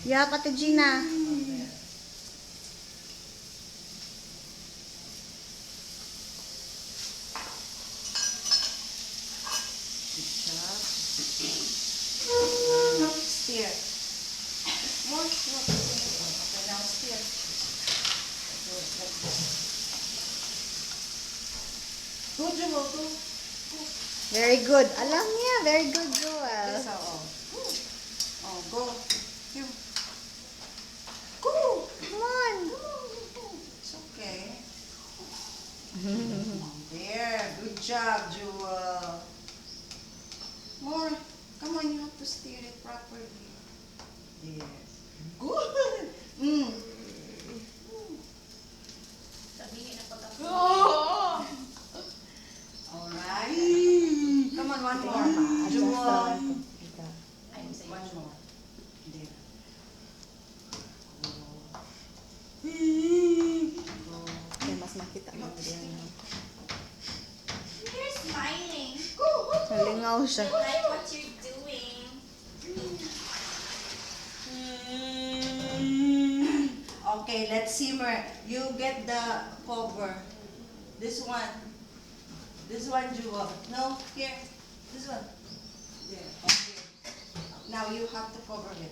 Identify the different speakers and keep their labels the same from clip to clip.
Speaker 1: Yup, Ate Gina.
Speaker 2: Stir. More. Okay, now stir. Good, like this. Go, Joel, go.
Speaker 1: Very good. Alam niya, very good, Joel.
Speaker 2: This how, oh, go. You. Go.
Speaker 1: Come on.
Speaker 2: It's okay. There. Good job, Jewel. More. Come on, you have to stir it properly. Yes. Good.
Speaker 3: Sabihin na pag ako.
Speaker 2: Alright. Come on, one more. Jewel.
Speaker 3: Ay, sa'yo.
Speaker 2: One more. There. Go.
Speaker 1: Okay, mas makita mo diyan.
Speaker 3: You're smiling.
Speaker 1: Nalingaw siya.
Speaker 3: I like what you're doing.
Speaker 2: Okay, let's simmer. You get the cover. This one. This one, Jewel. No, here. This one. There. Okay. Now you have to cover it.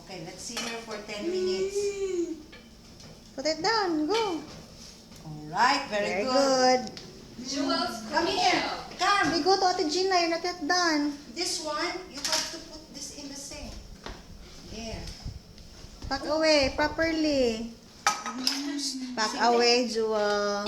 Speaker 2: Okay, let's simmer for 10 minutes.
Speaker 1: Put it down. Go.
Speaker 2: Alright, very,
Speaker 1: Very good.
Speaker 3: Jewel's
Speaker 2: Come here. Come.
Speaker 1: We go to Ate Gina. You're not yet done.
Speaker 2: This one, you have to put this in the sink. There.
Speaker 1: Pack away properly. Pack away, Jewel.